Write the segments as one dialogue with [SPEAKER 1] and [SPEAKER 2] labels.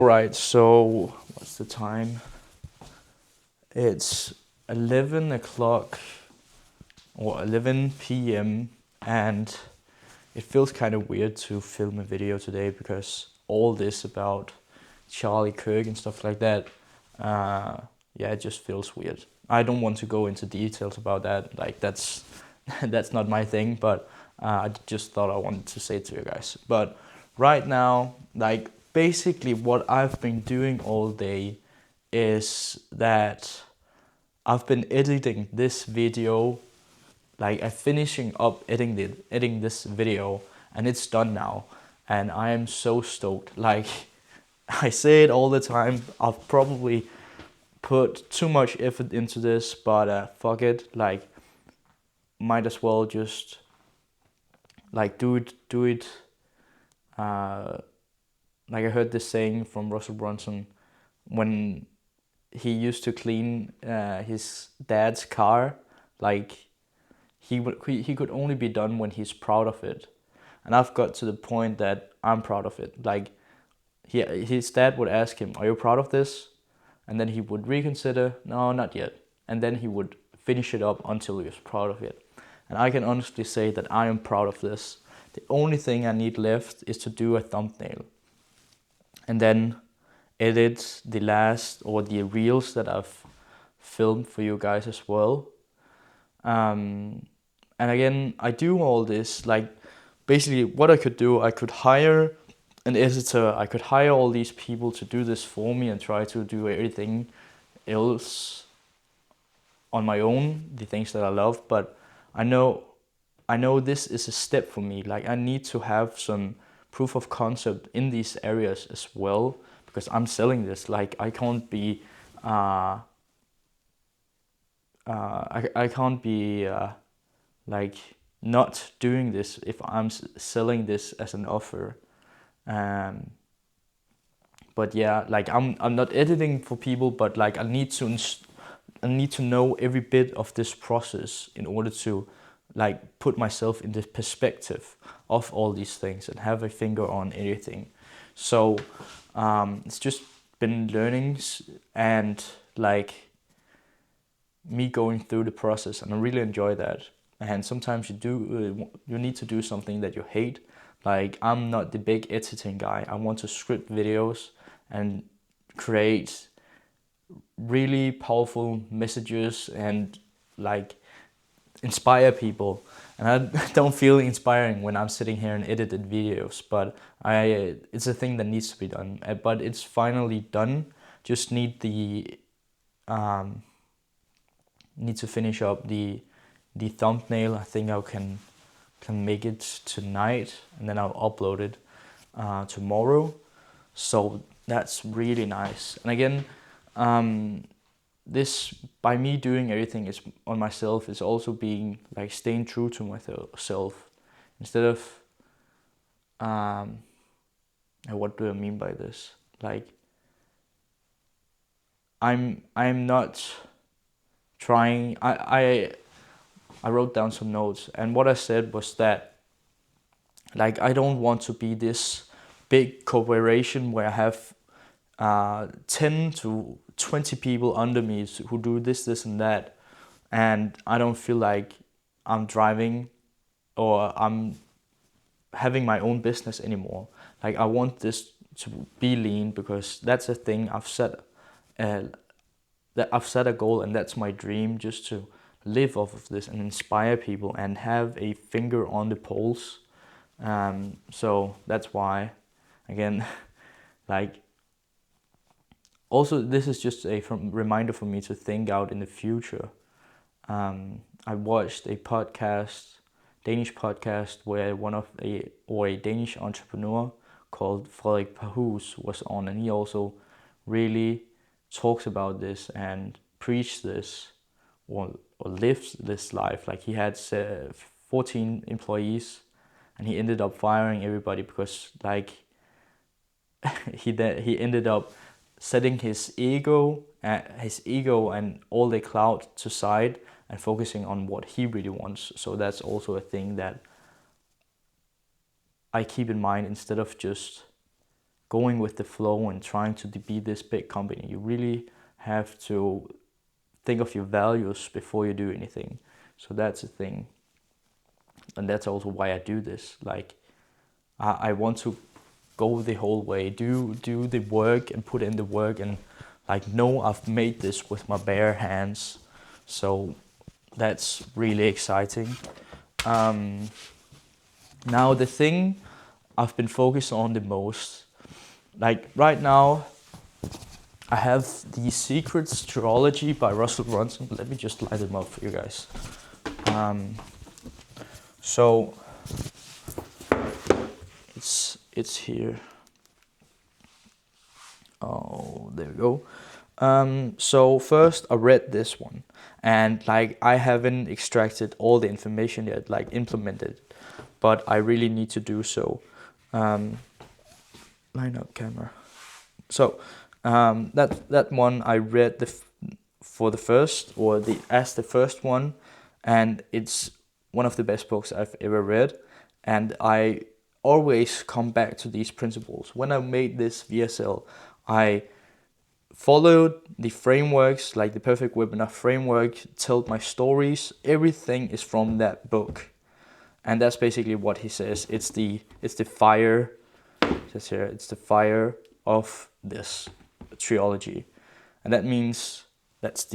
[SPEAKER 1] Right, so what's the time? It's 11 o'clock or 11 p.m. and it feels kind of weird to film a video today because all this about Charlie Kirk and stuff like that, yeah, it just feels weird. I don't want to go into details about that, like that's that's not my thing, but I just thought I wanted to say it to you guys. But right now, like basically what I've been doing all day is that I've been editing this video, like I'm finishing up editing this video and it's done now and I am so stoked. Like I say it all the time, I've probably put too much effort into this, but fuck it, like might as well just like do it like I heard this saying from Russell Brunson when he used to clean his dad's car, like he could only be done when he's proud of it. And I've got to the point that I'm proud of it. Like his dad would ask him, "Are you proud of this?" And then he would reconsider, "No, not yet." And then he would finish it up until he was proud of it. And I can honestly say that I am proud of this. The only thing I need left is to do a thumbnail and then edit the last or the reels that I've filmed for you guys as well. And again, I do all this, like basically what I could do, I could hire an editor, I could hire all these people to do this for me and try to do everything else on my own, the things that I love, but I know this is a step for me. Like I need to have some proof of concept in these areas as well because I'm selling this. Like I can't be I can't be like not doing this if I'm selling this as an offer. Um, but yeah, like I'm not editing for people, but like I need to know every bit of this process in order to like put myself in the perspective of all these things and have a finger on everything. So it's just been learnings and like me going through the process, and I really enjoy that. And sometimes you need to do something that you hate. Like I'm not the big editing guy. I want to script videos and create really powerful messages and like inspire people. And I don't feel inspiring when I'm sitting here and edited videos, but it's a thing that needs to be done. But it's finally done. Just um, need to finish up the thumbnail. I think I can make it tonight, and then I'll upload it tomorrow. So that's really nice. And again, this by me doing everything is on myself is also being like staying true to myself instead of what do I mean by this? Like I'm not trying. I wrote down some notes, and what I said was that like I don't want to be this big corporation where I have 10 to 20 people under me who do this and that, and I don't feel like I'm driving or I'm having my own business anymore. Like I want this to be lean because that's a thing I've set. That I've set a goal, and that's my dream, just to live off of this and inspire people and have a finger on the pulse. So that's why, again, like also this is just a reminder for me to think out in the future. I watched a podcast, Danish podcast, where a Danish entrepreneur called Frederik Pahus was on, and he also really talks about this and preach this or lives this life. Like he had 14 employees, and he ended up firing everybody because like he ended up setting his ego and all the cloud to side and focusing on what he really wants. So that's also a thing that I keep in mind instead of just going with the flow and trying to be this big company. You really have to think of your values before you do anything. So that's the thing. And that's also why I do this. Like, I want to go the whole way, do the work and put in the work, and like know I've made this with my bare hands. So that's really exciting. Now the thing I've been focused on the most, like right now, I have the Secrets Trilogy by Russell Brunson. Let me just light them up for you guys. So it's here. Oh, there we go. So first I read this one, and like I haven't extracted all the information yet, like implemented, but I really need to do so. Line up camera. So that one I read for the first, or the first one, and it's one of the best books I've ever read, and I always come back to these principles. When I made this VSL, I followed the frameworks, like the perfect webinar framework, told my stories. Everything is from that book, and that's basically what he says. It's the fire. It says here, it's the fire of this trilogy, and that means that's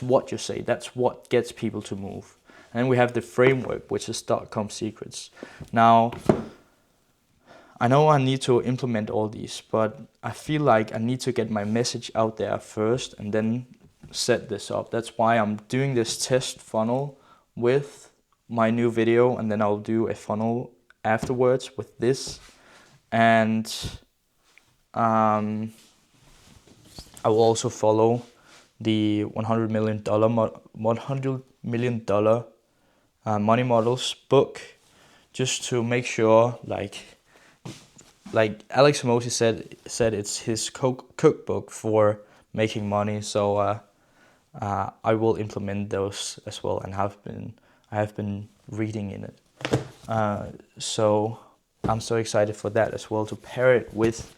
[SPEAKER 1] what you say. That's what gets people to move. And we have the framework, which is .com secrets. Now, I know I need to implement all these, but I feel like I need to get my message out there first and then set this up. That's why I'm doing this test funnel with my new video, and then I'll do a funnel afterwards with this. And I will also follow the $100 million money models book, just to make sure, like Alex Hormozi said it's his cookbook for making money. So I will implement those as well, and I have been reading in it. So I'm so excited for that as well, to pair it with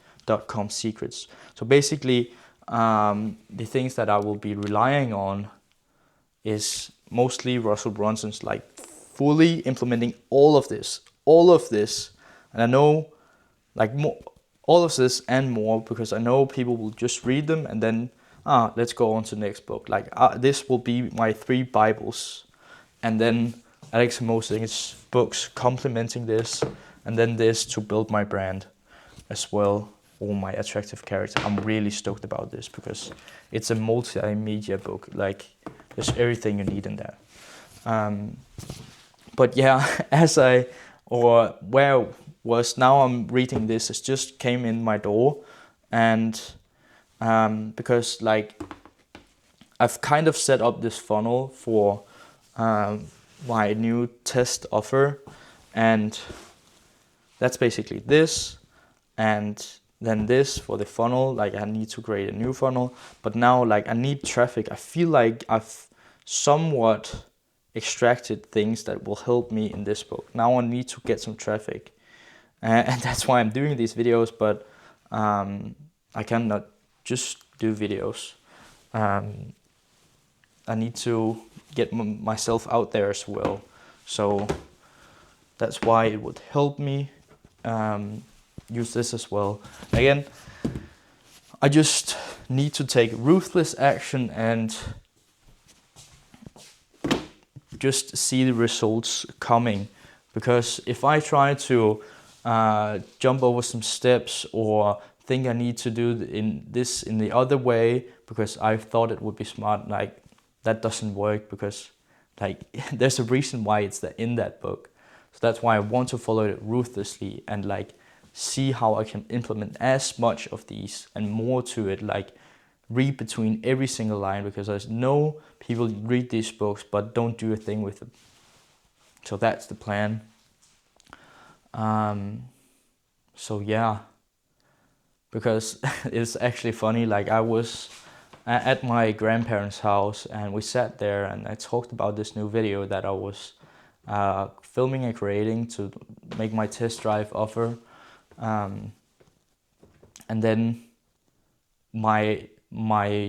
[SPEAKER 1] .com secrets. So basically, the things that I will be relying on is mostly Russell Brunson's, like fully implementing all of this, and I know like more, all of this and more, because I know people will just read them and then let's go on to the next book. Like this will be my 3 Bibles, and then Alex Hormozi's books complementing this, and then this to build my brand as well, or my attractive character. I'm really stoked about this because it's a multimedia book. Like there's everything you need in there. But yeah, now I'm reading this, it just came in my door, and because like I've kind of set up this funnel for my new test offer, and that's basically this, and then this for the funnel. Like I need to create a new funnel, but now like I need traffic. I feel like I've somewhat extracted things that will help me in this book. Now I need to get some traffic, and that's why I'm doing these videos. But I cannot just do videos. I need to get myself out there as well. So that's why it would help me use this as well. Again, I just need to take ruthless action and just see the results coming. Because if I try to jump over some steps, or think I need to do in the other way because I thought it would be smart, like that doesn't work, because like there's a reason why it's in that book. So that's why I want to follow it ruthlessly and like see how I can implement as much of these and more to it, like read between every single line, because I know people read these books but don't do a thing with them. So that's the plan. So yeah, because it's actually funny, like I was at my grandparents' house and we sat there and I talked about this new video that I was filming and creating to make my test drive offer. And then my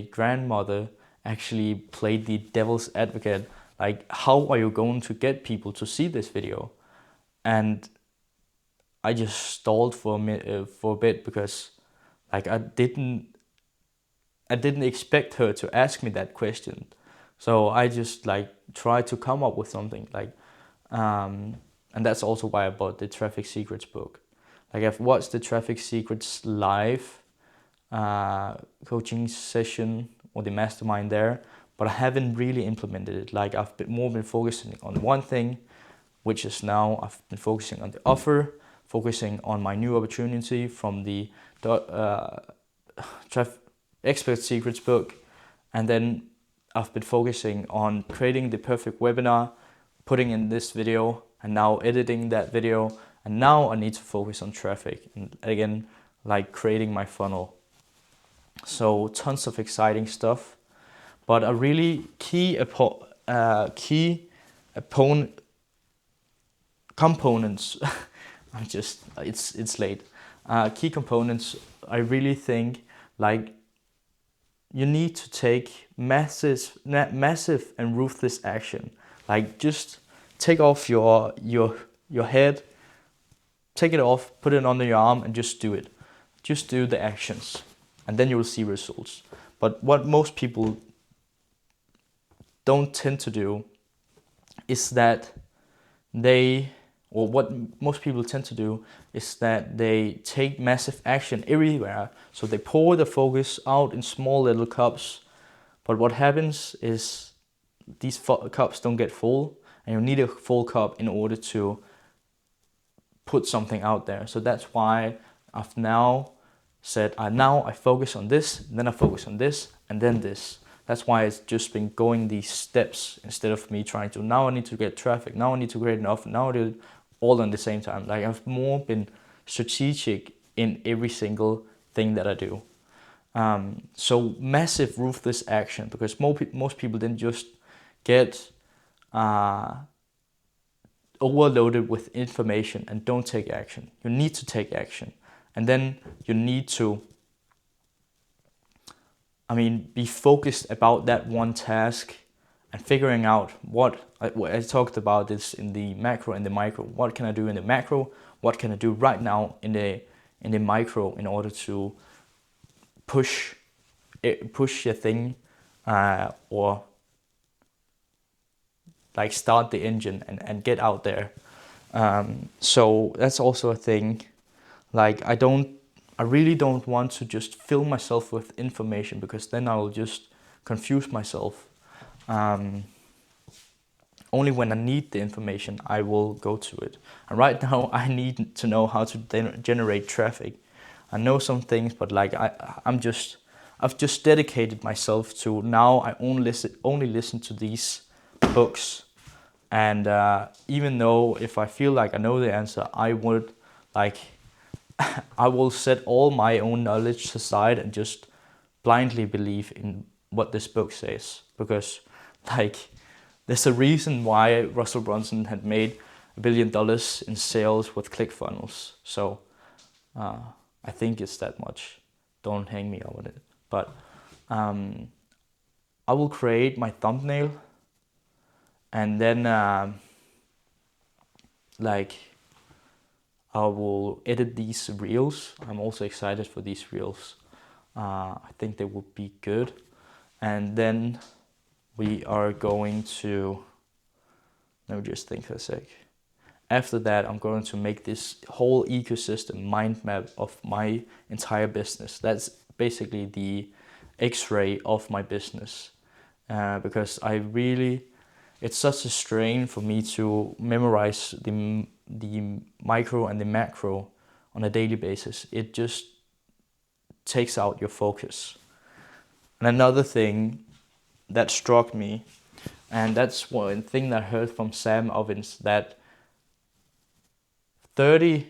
[SPEAKER 1] grandmother actually played the devil's advocate, like, how are you going to get people to see this video? And I just stalled for a bit, because like I didn't expect her to ask me that question. So I just like tried to come up with something like, and that's also why I bought the Traffic Secrets book. Like, I've watched the Traffic Secrets live coaching session or the mastermind there, but I haven't really implemented it. Like, I've been focusing on one thing, which is now I've been focusing on the offer, focusing on my new opportunity from the Expert Secrets book, and then I've been focusing on creating the perfect webinar, putting in this video, and now editing that video, and now I need to focus on traffic, and again, like creating my funnel. So tons of exciting stuff, but a really key components. It's late. Key components. I really think, like, you need to take massive and ruthless action. Like, just take off your head, take it off, put it under your arm, and just do it. Just do the actions, and then you will see results. But what most people don't tend to do is that what most people tend to do is that they take massive action everywhere. So they pour the focus out in small little cups. But what happens is these cups don't get full, and you need a full cup in order to put something out there. So that's why I've now said, I focus on this, then I focus on this, and then this. That's why it's just been going these steps, instead of me trying to, now I need to get traffic, now I need to create an offer, now I do it all at the same time. Like, I've more been strategic in every single thing that I do. So massive ruthless action, because most people then just get overloaded with information and don't take action. You need to take action, and then you need to, be focused about that one task and figuring out what I talked about this in the macro and the micro. What can I do in the macro? What can I do right now in the micro in order to push your thing, or like start the engine and get out there. So that's also a thing. Like, I really don't want to just fill myself with information, because then I will just confuse myself. Only when I need the information, I will go to it. And right now, I need to know how to generate traffic. I know some things, but like I've just dedicated myself to, now I only listen to these books. And even though if I feel like I know the answer, I will set all my own knowledge aside and just blindly believe in what this book says. Because, like, there's a reason why Russell Brunson had made $1 billion in sales with ClickFunnels. So I think it's that much. Don't hang me up on it. But I will create my thumbnail, and then I will edit these reels. I'm also excited for these reels. I think they will be good. And then we are going to, let me just think for a sec. After that, I'm going to make this whole ecosystem mind map of my entire business. That's basically the X-ray of my business. Because it's such a strain for me to memorize the micro and the macro on a daily basis. It just takes out your focus. And another thing that struck me, and that's one thing that I heard from Sam Ovens, that the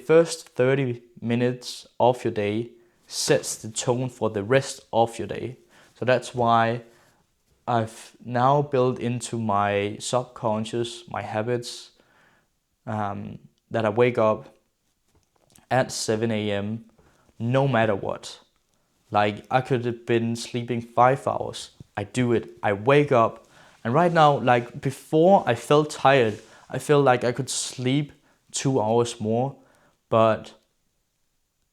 [SPEAKER 1] first 30 minutes of your day sets the tone for the rest of your day. So that's why I've now built into my subconscious, my habits, that I wake up at 7 a.m. no matter what. Like I could have been sleeping 5 hours. I do it. I wake up, and right now, like before, I felt tired. I feel like I could sleep 2 hours more, but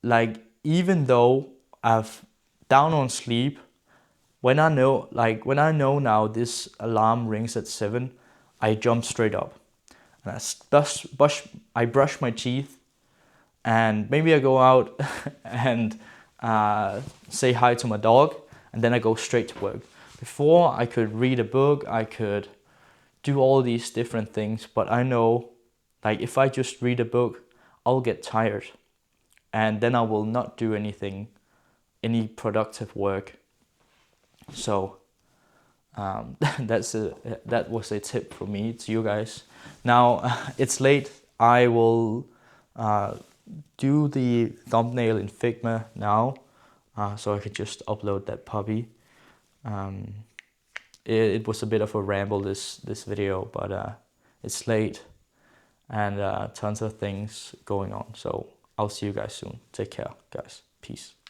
[SPEAKER 1] like even though I've down on sleep, when I know now this alarm rings at 7, I jump straight up and I brush my teeth, and maybe I go out and say hi to my dog, and then I go straight to work. Before, I could read a book, I could do all these different things, but I know, like if I just read a book, I'll get tired, and then I will not do any productive work. So that was a tip for me to you guys. Now it's late. I will do the thumbnail in Figma now, so I could just upload that puppy. It was a bit of a ramble this video, but it's late and tons of things going on. So I'll see you guys soon. Take care, guys. Peace.